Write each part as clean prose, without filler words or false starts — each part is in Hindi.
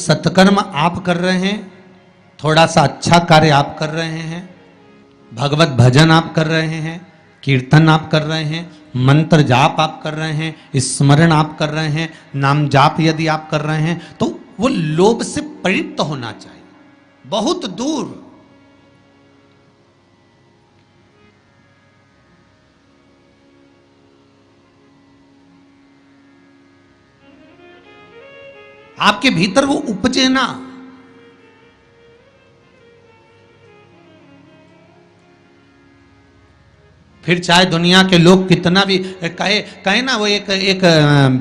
सत्कर्म आप कर रहे हैं, थोड़ा सा अच्छा कार्य आप कर रहे हैं, भगवत भजन आप कर रहे हैं, कीर्तन आप कर रहे हैं, मंत्र जाप आप कर रहे हैं, स्मरण आप कर रहे हैं, नाम जाप यदि आप कर रहे हैं, तो वो लोभ से पवित्र होना चाहिए, बहुत दूर। आपके भीतर वो उपजे ना। फिर चाहे दुनिया के लोग कितना भी कहे ना, वो एक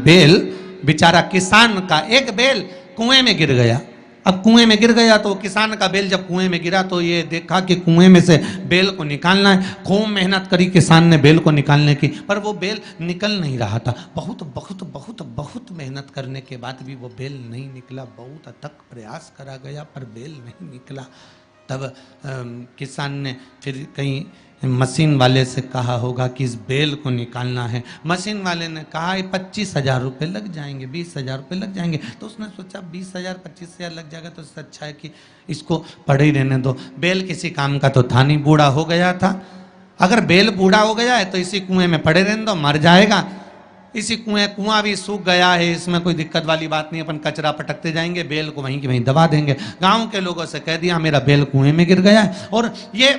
बेल बेचारा किसान का एक बेल कुएं में गिर गया। अब कुएं में गिर गया तो किसान का बेल जब कुएं में गिरा तो ये देखा कि कुएं में से बेल को निकालना है। खूब मेहनत करी किसान ने बेल को निकालने की, पर वो बेल निकल नहीं रहा था। बहुत बहुत बहुत बहुत मेहनत करने के बाद भी वो बेल नहीं निकला। बहुत अथक प्रयास करा गया पर बेल नहीं निकला। तब किसान ने फिर कहीं मशीन वाले से कहा होगा कि इस बेल को निकालना है। मशीन वाले ने कहा 25,000 रुपये लग जाएंगे, 20,000 रुपये लग जाएंगे। तो उसने सोचा 20,000 25,000 लग जाएगा तो इससे अच्छा है कि इसको पड़े ही रहने दो। बेल किसी काम का तो था नहीं, बूढ़ा हो गया था। अगर बेल बूढ़ा हो गया है तो इसी कुएं में पड़े रहने दो, मर जाएगा। इसी कुआं भी सूख गया है, इसमें कोई दिक्कत वाली बात नहीं, अपन कचरा पटकते जाएंगे, बेल को वहीं की वहीं दबा देंगे। गाँव के लोगों से कह दिया मेरा बेल कुएं में गिर गया है और ये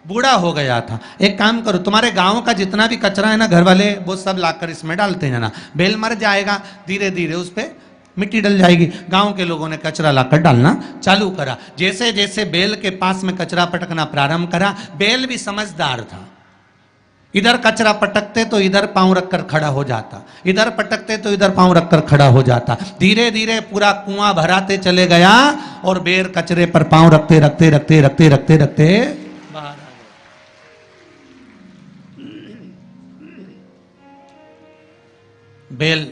बूढ़ा हो गया था। एक काम करो, तुम्हारे गांव का जितना भी कचरा है ना, घर वाले वो सब लाकर इसमें डालते जाना। बेल मर जाएगा, धीरे धीरे उस पर मिट्टी डल जाएगी। गांव के लोगों ने कचरा लाकर डालना चालू करा। जैसे जैसे बेल के पास में कचरा पटकना प्रारंभ करा, बेल भी समझदार था। इधर कचरा पटकते तो इधर पांव रखकर खड़ा हो जाता, इधर पटकते तो इधर पांव रखकर खड़ा हो जाता। धीरे धीरे पूरा कुआं भराते चले गया और बेल कचरे पर पांव रखते रखते रखते रखते रखते रखते बाहर आ गया। बेल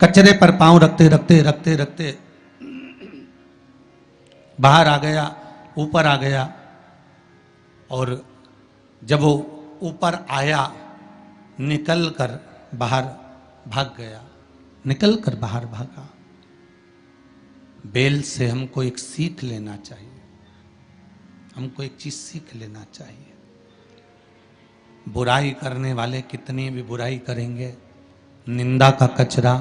कचरे पर पांव रखते रखते रखते रखते बाहर आ गया, ऊपर आ गया। और जब वो ऊपर आया, निकल कर बाहर भाग गया, निकल कर बाहर भागा। बेल से हमको एक सीख लेना चाहिए, हमको एक चीज सीख लेना चाहिए। बुराई करने वाले कितनी भी बुराई करेंगे, निंदा का कचरा,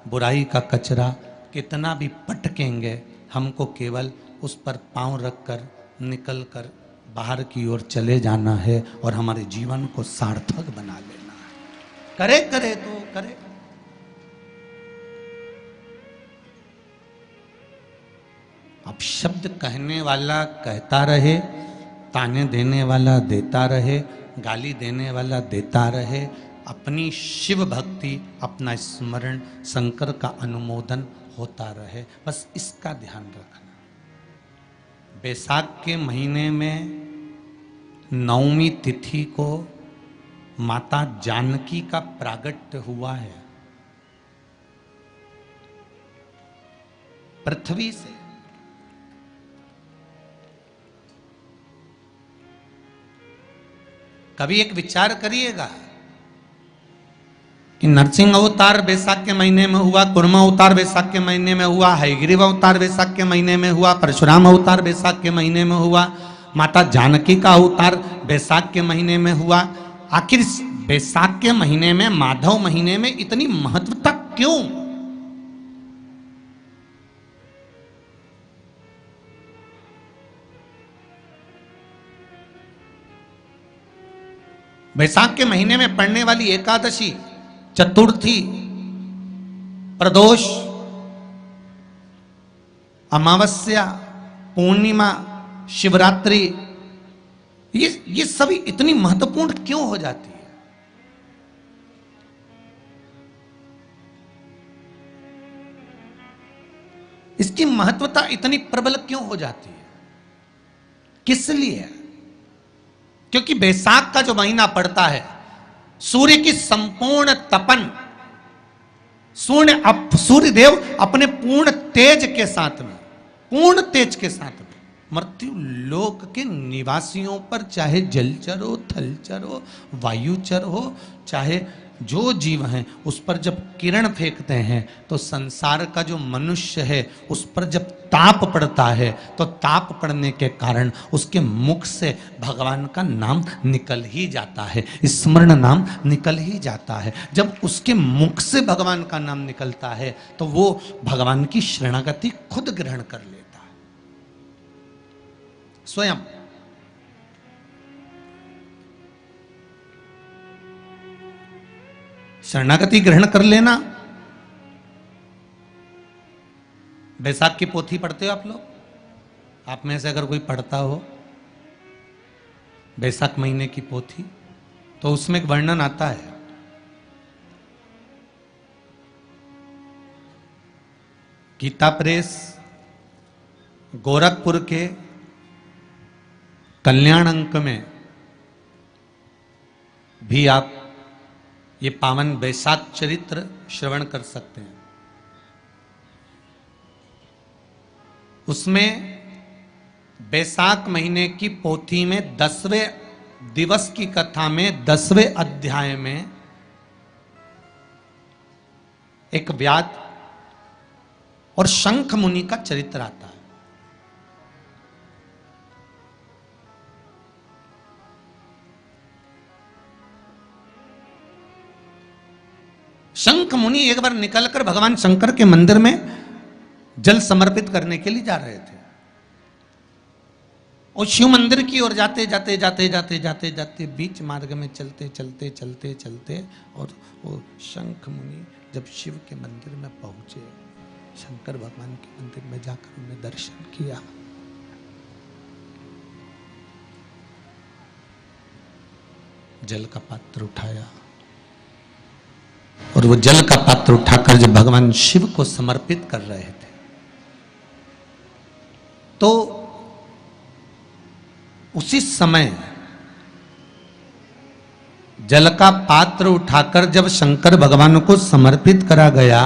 बुराई का कचरा कितना भी पटकेंगे, हमको केवल उस पर पांव रखकर निकल कर बाहर की ओर चले जाना है और हमारे जीवन को सार्थक बना लेना है। करे करे तो करे। अब शब्द कहने वाला कहता रहे, ताने देने वाला देता रहे, गाली देने वाला देता रहे। अपनी शिव भक्ति, अपना स्मरण, शंकर का अनुमोदन होता रहे, बस इसका ध्यान रखना। बैसाख के महीने में 9वीं तिथि को माता जानकी का प्रागट्य हुआ है पृथ्वी से। कभी एक विचार करिएगा कि नरसिंह अवतार बैसाख के महीने में हुआ, कुर्मा अवतार बैसाख के महीने में हुआ, हयग्रीव अवतार बैसाख के महीने में हुआ, परशुराम अवतार बैसाख के महीने में हुआ, माता जानकी का अवतार बैसाख के महीने में हुआ। आखिर बैसाख के महीने में, माधव महीने में इतनी महत्वता क्यों? बैसाख के महीने में पड़ने वाली एकादशी, चतुर्थी, प्रदोष, अमावस्या, पूर्णिमा, शिवरात्रि, ये सभी इतनी महत्वपूर्ण क्यों हो जाती है? इसकी महत्वता इतनी प्रबल क्यों हो जाती है? किस लिए? क्योंकि बैसाख का जो महीना पड़ता है, सूर्य की संपूर्ण तपन, सूर्य देव अपने पूर्ण तेज के साथ में, पूर्ण तेज के साथ में मृत्यु लोक के निवासियों पर, चाहे जलचर हो, थलचर हो, वायुचर हो, चाहे जो जीव हैं उस पर जब किरण फेंकते हैं तो संसार का जो मनुष्य है उस पर जब ताप पड़ता है तो ताप पड़ने के कारण उसके मुख से भगवान का नाम निकल ही जाता है, स्मरण नाम निकल ही जाता है। जब उसके मुख से भगवान का नाम निकलता है तो वो भगवान की शरणागति खुद ग्रहण कर लेता है स्वयं। शरणागति ग्रहण कर लेना। बैसाख की पोथी पढ़ते हो आप लोग? आप में से अगर कोई पढ़ता हो बैसाख महीने की पोथी, तो उसमें एक वर्णन आता है गीता प्रेस गोरखपुर के कल्याण अंक में भी आप ये पावन बैसाख चरित्र श्रवण कर सकते हैं। उसमें बैसाख महीने की पोथी में 10वें दिवस की कथा में 10वें अध्याय में एक व्याध और शंख मुनि का चरित्र आता है। शंख मुनि एक बार निकलकर भगवान शंकर के मंदिर में जल समर्पित करने के लिए जा रहे थे और शिव मंदिर की ओर जाते जाते जाते जाते जाते जाते बीच मार्ग में चलते चलते चलते चलते और वो शंख मुनि जब शिव के मंदिर में पहुंचे, शंकर भगवान के मंदिर में जाकर उन्हें दर्शन किया, जल का पात्र उठाया और वो जल का पात्र उठाकर जब भगवान शिव को समर्पित कर रहे थे तो उसी समय जल का पात्र उठाकर जब शंकर भगवान को समर्पित करा गया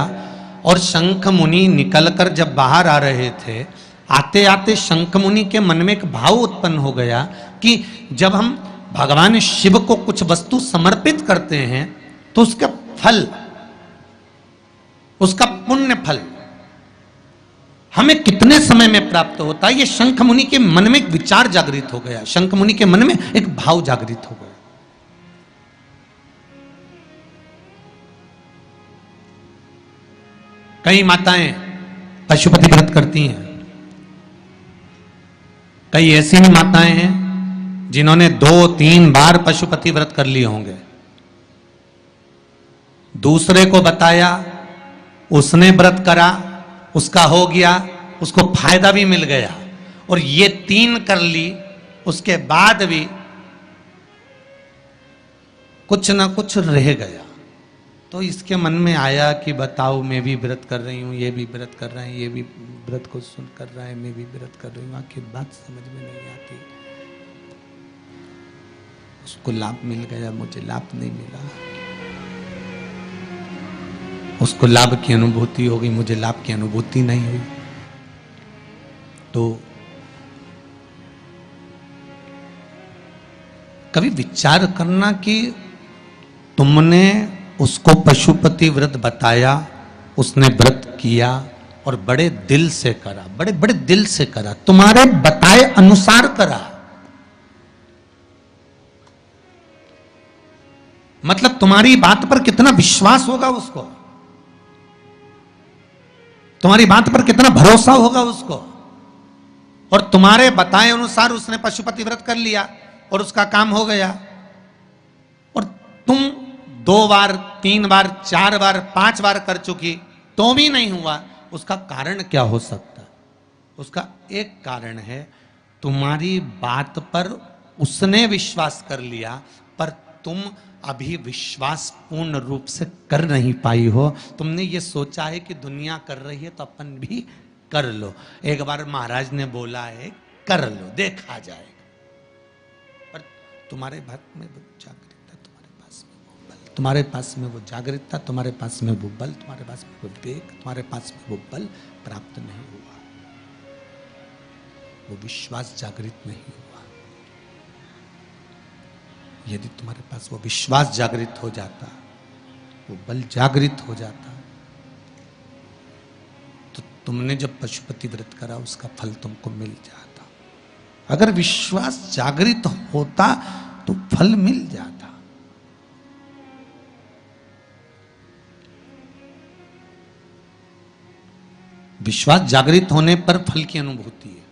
और शंख मुनि निकलकर जब बाहर आ रहे थे, आते आते शंख मुनि के मन में एक भाव उत्पन्न हो गया कि जब हम भगवान शिव को कुछ वस्तु समर्पित करते हैं तो उसका फल, उसका पुण्य फल हमें कितने समय में प्राप्त होता है। ये शंख मुनि के मन में एक विचार जागृत हो गया, शंख मुनि के मन में एक भाव जागृत हो गया। कई माताएं पशुपति व्रत करती हैं, कई ऐसी भी माताएं हैं जिन्होंने 2-3 बार पशुपति व्रत कर लिए होंगे, दूसरे को बताया, उसने व्रत करा, उसका हो गया, उसको फायदा भी मिल गया, और ये 3 कर ली, उसके बाद भी कुछ ना कुछ रह गया। तो इसके मन में आया कि बताओ, मैं भी व्रत कर रही हूं, ये भी व्रत कर रहे हैं, ये भी व्रत को सुन कर रहा है, मैं भी व्रत कर रही हूं, आखिर बात समझ में नहीं आती। उसको लाभ मिल गया, मुझे लाभ नहीं मिला। उसको लाभ की अनुभूति हो गई, मुझे लाभ की अनुभूति नहीं हुई। तो कभी विचार करना कि तुमने उसको पशुपति व्रत बताया, उसने व्रत किया और बड़े दिल से करा, बड़े बड़े दिल से करा, तुम्हारे बताए अनुसार करा। मतलब तुम्हारी बात पर कितना विश्वास होगा उसको, तुम्हारी बात पर कितना भरोसा होगा उसको। और तुम्हारे बताए अनुसार उसने पशुपति व्रत कर लिया और उसका काम हो गया, और तुम 2 बार 3 बार 4 बार 5 बार कर चुकी तो भी नहीं हुआ। उसका कारण क्या हो सकता? उसका एक कारण है, तुम्हारी बात पर उसने विश्वास कर लिया पर तुम अभी विश्वास पूर्ण रूप से कर नहीं पाई हो। तुमने ये सोचा है कि दुनिया कर रही है तो अपन भी कर लो। एक बार महाराज ने बोला है कर लो, देखा जाएगा। पर तुम्हारे बात में वो जागृतता, तुम्हारे पास में वो बल, तुम्हारे पास में वो जागृतता, तुम्हारे पास में वो बल, तुम्हारे पास में वो विवेक, तुम्हारे पास में वो बल प्राप्त नहीं हुआ, वो विश्वास जागृत नहीं हुआ। यदि तुम्हारे पास वो विश्वास जागृत हो जाता वो बल जागृत हो जाता। तो तुमने जब पशुपति व्रत करा उसका फल तुमको मिल जाता। अगर विश्वास जागृत होता तो फल मिल जाता। विश्वास जागृत होने पर फल की अनुभूति है।